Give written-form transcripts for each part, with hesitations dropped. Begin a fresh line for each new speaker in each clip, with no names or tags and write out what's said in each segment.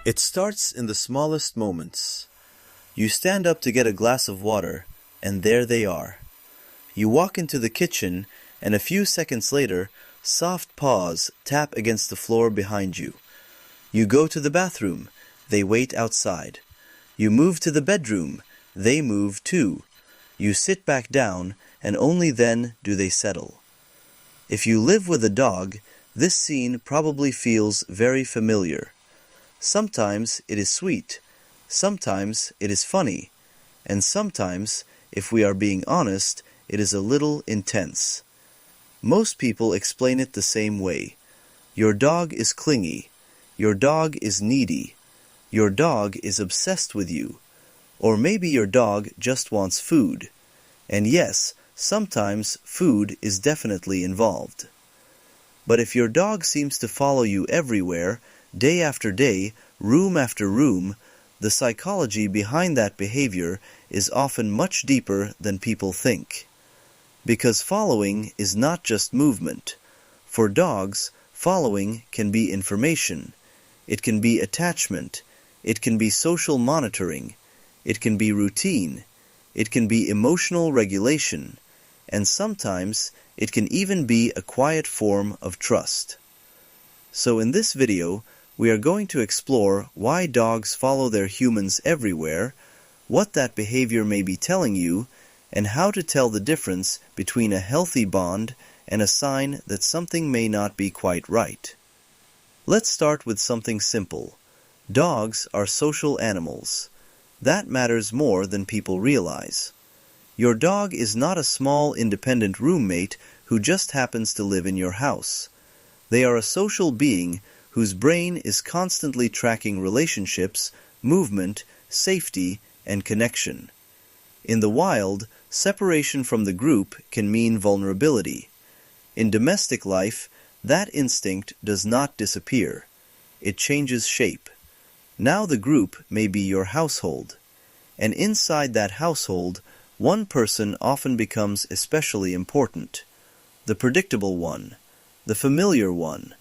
It starts in the smallest moments. You stand up to get a glass of water, and there they are. You walk into the kitchen, and a few seconds later, soft paws tap against the floor behind you. You go to the bathroom, they wait outside. You move to the bedroom, they move too. You sit back down, and only then do they settle. If you live with a dog, this scene probably feels very familiar. Sometimes it is sweet, sometimes it is funny, and sometimes, if we are being honest, it is a little intense. Most people explain it the same way. Your dog is clingy. Your dog is needy. Your dog is obsessed with you. Or maybe your dog just wants food. And yes, sometimes food is definitely involved. But if your dog seems to follow you everywhere, day after day, room after room, the psychology behind that behavior is often much deeper than people think. Because following is not just movement. For dogs, following can be information. It can be attachment. It can be social monitoring. It can be routine. It can be emotional regulation. And sometimes it can even be a quiet form of trust. So in this video, we are going to explore why dogs follow their humans everywhere, what that behavior may be telling you, and how to tell the difference between a healthy bond and a sign that something may not be quite right. Let's start with something simple. Dogs are social animals. That matters more than people realize. Your dog is not a small independent roommate who just happens to live in your house. They are a social being whose brain is constantly tracking relationships, movement, safety, and connection. In the wild, separation from the group can mean vulnerability. In domestic life, that instinct does not disappear. It changes shape. Now the group may be your household. And inside that household, one person often becomes especially important. The predictable one, the familiar one,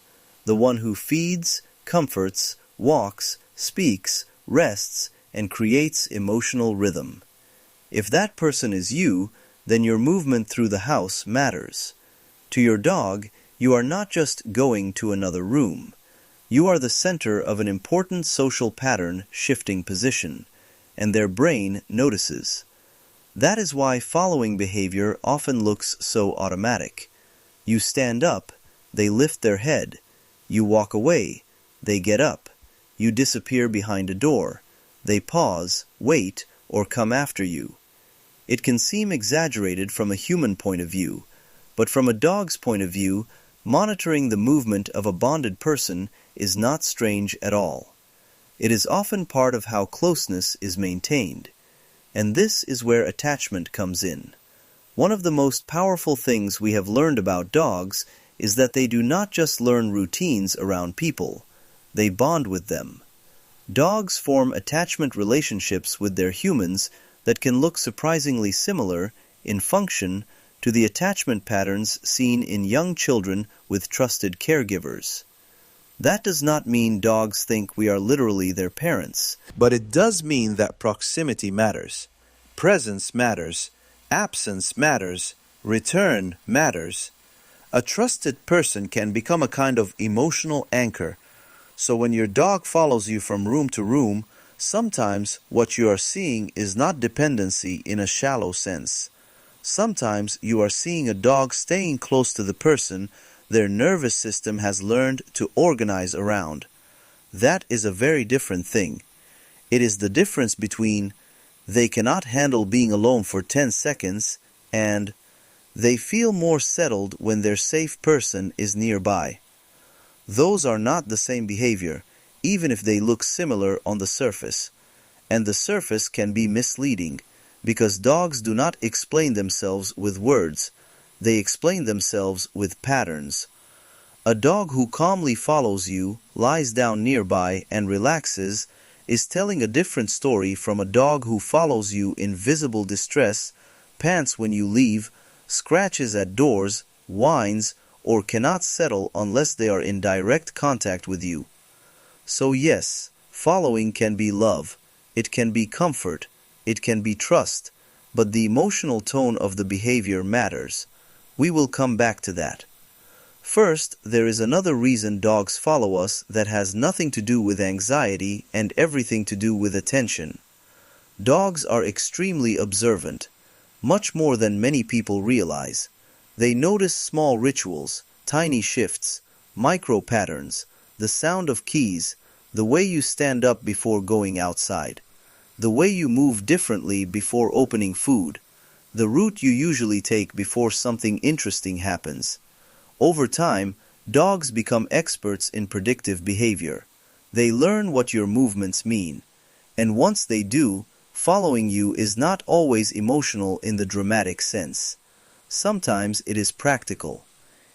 the one who feeds, comforts, walks, speaks, rests, and creates emotional rhythm. If that person is you, then your movement through the house matters. To your dog, you are not just going to another room. You are the center of an important social pattern shifting position, and their brain notices. That is why following behavior often looks so automatic. You stand up, they lift their head. You walk away, they get up. You disappear behind a door. They pause, wait, or come after you. It can seem exaggerated from a human point of view, but from a dog's point of view, monitoring the movement of a bonded person is not strange at all. It is often part of how closeness is maintained. And this is where attachment comes in. One of the most powerful things we have learned about dogs is that they do not just learn routines around people, they bond with them. Dogs form attachment relationships with their humans that can look surprisingly similar, in function, to the attachment patterns seen in young children with trusted caregivers. That does not mean dogs think we are literally their parents, but it does mean that proximity matters, presence matters, absence matters, return matters. A trusted person can become a kind of emotional anchor. So when your dog follows you from room to room, sometimes what you are seeing is not dependency in a shallow sense. Sometimes you are seeing a dog staying close to the person their nervous system has learned to organize around. That is a very different thing. It is the difference between they cannot handle being alone for 10 seconds and they feel more settled when their safe person is nearby. Those are not the same behavior, even if they look similar on the surface. And the surface can be misleading, because dogs do not explain themselves with words. They explain themselves with patterns. A dog who calmly follows you, lies down nearby, and relaxes is telling a different story from a dog who follows you in visible distress, pants when you leave, scratches at doors, whines, or cannot settle unless they are in direct contact with you. So yes, Following can be love, it can be comfort, it can be trust, but the emotional tone of the behavior matters. We will come back to that. First, there is another reason dogs follow us that has nothing to do with anxiety and everything to do with attention. Dogs are extremely observant, much more than many people realize. They notice small rituals, tiny shifts, micro patterns, the sound of keys, the way you stand up before going outside, the way you move differently before opening food, the route you usually take before something interesting happens. Over time, dogs become experts in predictive behavior. They learn what your movements mean, and once they do, following you is not always emotional in the dramatic sense. Sometimes it is practical.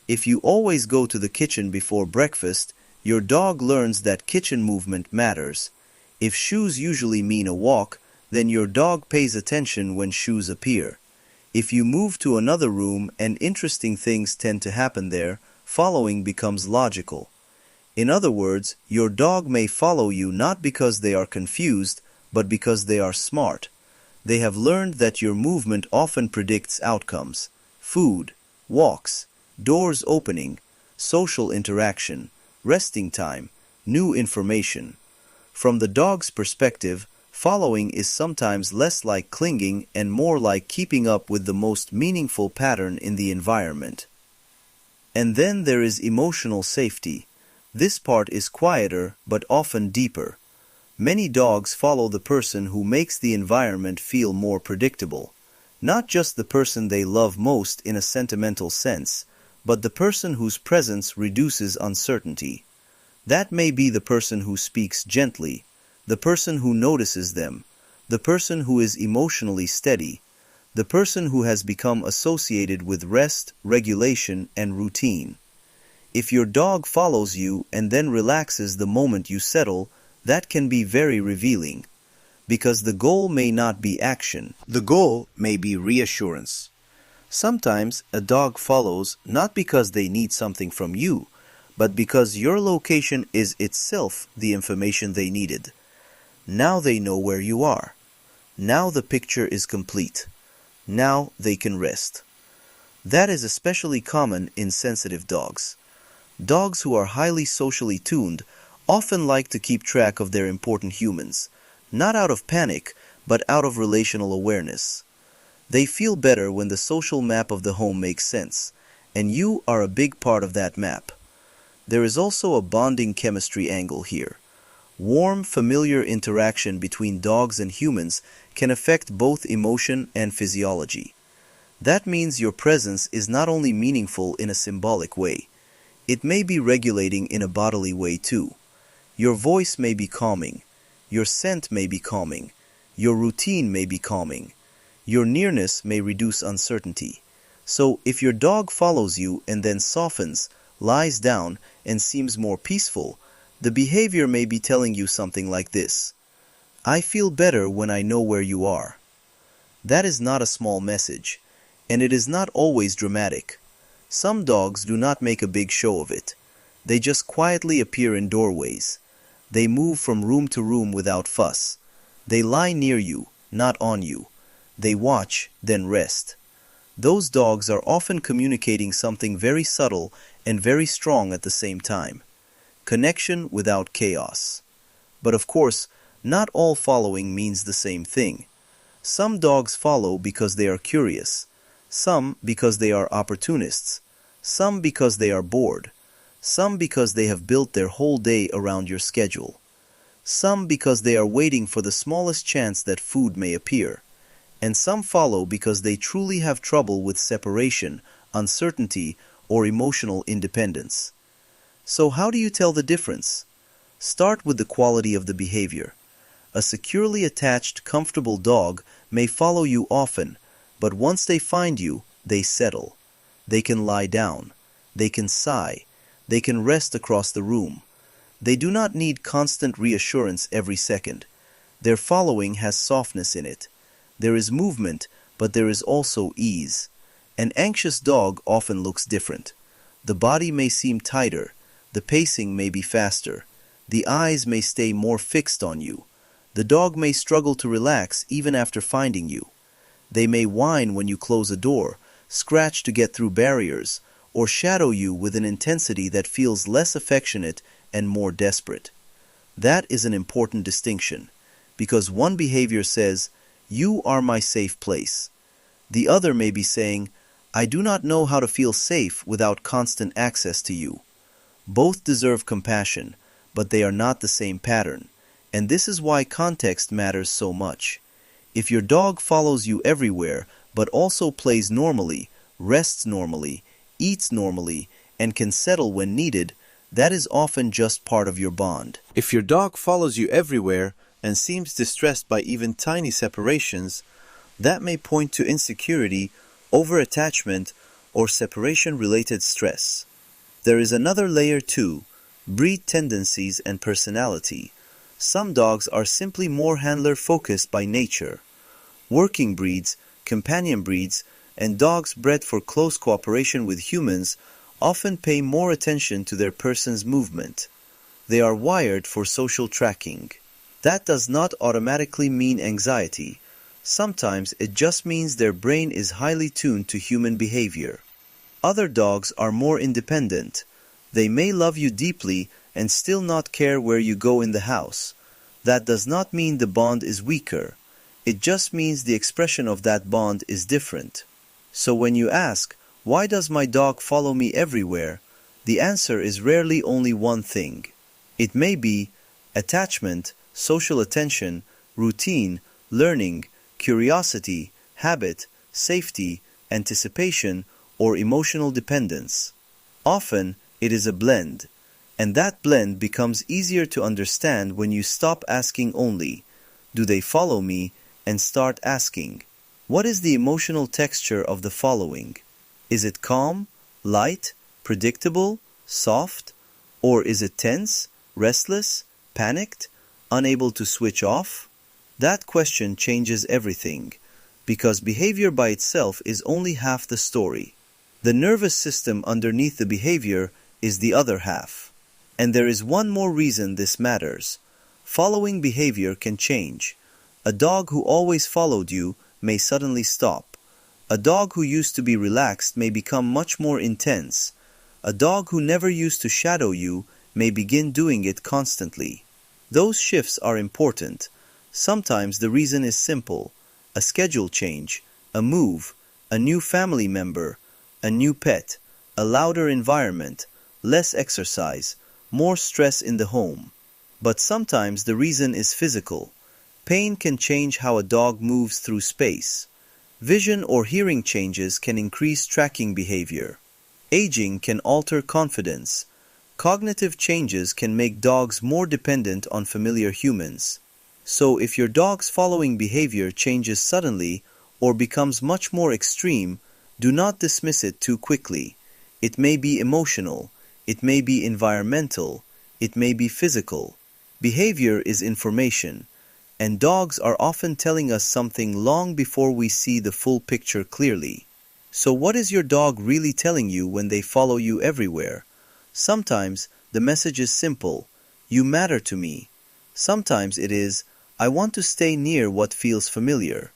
If you always go to the kitchen before breakfast, your dog learns that kitchen movement matters. If shoes usually mean a walk, then your dog pays attention when shoes appear. If you move to another room and interesting things tend to happen there, following becomes logical. In other words, your dog may follow you not because they are confused, but because they are smart. They have learned that your movement often predicts outcomes: food, walks, doors opening, social interaction, resting time, new information. From the dog's perspective, following is sometimes less like clinging and more like keeping up with the most meaningful pattern in the environment. And then there is emotional safety. This part is quieter but often deeper. Many dogs follow the person who makes the environment feel more predictable. Not just the person they love most in a sentimental sense, but the person whose presence reduces uncertainty. That may be the person who speaks gently, the person who notices them, the person who is emotionally steady, the person who has become associated with rest, regulation, and routine. If your dog follows you and then relaxes the moment you settle, that can be very revealing. Because the goal may not be action. The goal may be reassurance. Sometimes a dog follows not because they need something from you, but because your location is itself the information they needed. Now they know where you are. Now the picture is complete. Now they can rest. That is especially common in sensitive dogs. Dogs who are highly socially tuned often like to keep track of their important humans, not out of panic, but out of relational awareness. They feel better when the social map of the home makes sense, and you are a big part of that map. There is also a bonding chemistry angle here. Warm, familiar interaction between dogs and humans can affect both emotion and physiology. That means your presence is not only meaningful in a symbolic way, it may be regulating in a bodily way too. Your voice may be calming, your scent may be calming, your routine may be calming, your nearness may reduce uncertainty. So if your dog follows you and then softens, lies down, and seems more peaceful, the behavior may be telling you something like this: I feel better when I know where you are. That is not a small message, and it is not always dramatic. Some dogs do not make a big show of it. They just quietly appear in doorways. They move from room to room without fuss. They lie near you, not on you. They watch, then rest. Those dogs are often communicating something very subtle and very strong at the same time. Connection without chaos. But of course, not all following means the same thing. Some dogs follow because they are curious, some because they are opportunists, some because they are bored, some because they have built their whole day around your schedule, some because they are waiting for the smallest chance that food may appear, and some follow because they truly have trouble with separation, uncertainty, or emotional independence. So how do you tell the difference? Start with the quality of the behavior. A securely attached, comfortable dog may follow you often, but once they find you, they settle. They can lie down. They can sigh. They can rest across the room. They do not need constant reassurance every second. Their following has softness in it. There is movement, but there is also ease. An anxious dog often looks different. The body may seem tighter. The pacing may be faster. The eyes may stay more fixed on you. The dog may struggle to relax even after finding you. They may whine when you close a door, scratch to get through barriers, or shadow you with an intensity that feels less affectionate and more desperate. That is an important distinction, because one behavior says, "You are my safe place." The other may be saying, "I do not know how to feel safe without constant access to you." Both deserve compassion, but they are not the same pattern, and this is why context matters so much. If your dog follows you everywhere, but also plays normally, rests normally, eats normally, and can settle when needed, that is often just part of your bond. If your dog follows you everywhere and seems distressed by even tiny separations, that may point to insecurity, over-attachment, or separation-related stress. There is another layer too, breed tendencies and personality. Some dogs are simply more handler-focused by nature. Working breeds, companion breeds, and dogs bred for close cooperation with humans often pay more attention to their person's movement. They are wired for social tracking. That does not automatically mean anxiety. Sometimes it just means their brain is highly tuned to human behavior. Other dogs are more independent. They may love you deeply and still not care where you go in the house. That does not mean the bond is weaker. It just means the expression of that bond is different. So when you ask, "Why does my dog follow me everywhere?" the answer is rarely only one thing. It may be attachment, social attention, routine, learning, curiosity, habit, safety, anticipation, or emotional dependence. Often, it is a blend, and that blend becomes easier to understand when you stop asking only, "Do they follow me?" and start asking, "What is the emotional texture of the following? Is it calm, light, predictable, soft? Or is it tense, restless, panicked, unable to switch off?" That question changes everything, because behavior by itself is only half the story. The nervous system underneath the behavior is the other half. And there is one more reason this matters. Following behavior can change. A dog who always followed you may suddenly stop. A dog who used to be relaxed may become much more intense. A dog who never used to shadow you may begin doing it constantly. Those shifts are important. Sometimes the reason is simple: a schedule change, a move, a new family member, a new pet, a louder environment, less exercise, more stress in the home. But sometimes the reason is physical. Pain can change how a dog moves through space. Vision or hearing changes can increase tracking behavior. Aging can alter confidence. Cognitive changes can make dogs more dependent on familiar humans. So if your dog's following behavior changes suddenly or becomes much more extreme, do not dismiss it too quickly. It may be emotional, it may be environmental, it may be physical. Behavior is information, and dogs are often telling us something long before we see the full picture clearly. So what is your dog really telling you when they follow you everywhere? Sometimes the message is simple: "You matter to me." Sometimes it is, "I want to stay near what feels familiar."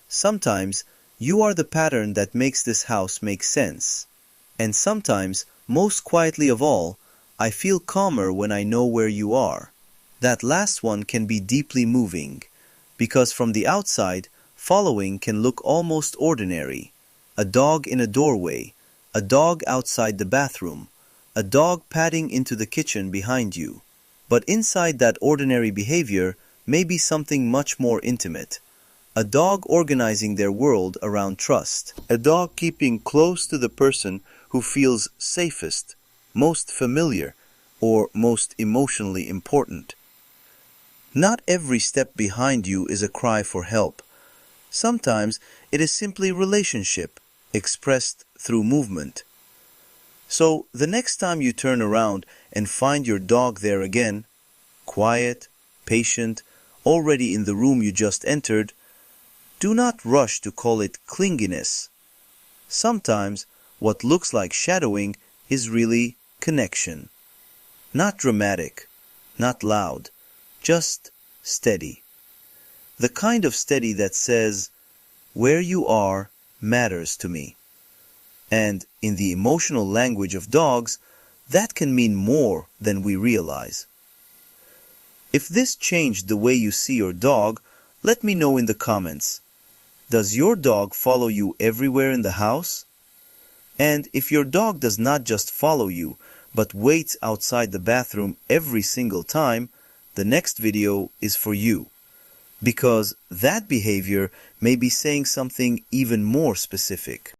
Sometimes, "You are the pattern that makes this house make sense." And sometimes, most quietly of all, "I feel calmer when I know where you are." That last one can be deeply moving, because from the outside, following can look almost ordinary. A dog in a doorway, a dog outside the bathroom, a dog padding into the kitchen behind you. But inside that ordinary behavior may be something much more intimate. A dog organizing their world around trust. A dog keeping close to the person who feels safest, most familiar, or most emotionally important. Not every step behind you is a cry for help. Sometimes it is simply relationship, expressed through movement. So the next time you turn around and find your dog there again, quiet, patient, already in the room you just entered, do not rush to call it clinginess. Sometimes what looks like shadowing is really connection. Not dramatic, not loud, just steady. The kind of steady that says, where you are matters to me. And in the emotional language of dogs, that can mean more than we realize. If this changed the way you see your dog, let me know in the comments. Does your dog follow you everywhere in the house? And if your dog does not just follow you, but waits outside the bathroom every single time, the next video is for you. Because that behavior may be saying something even more specific.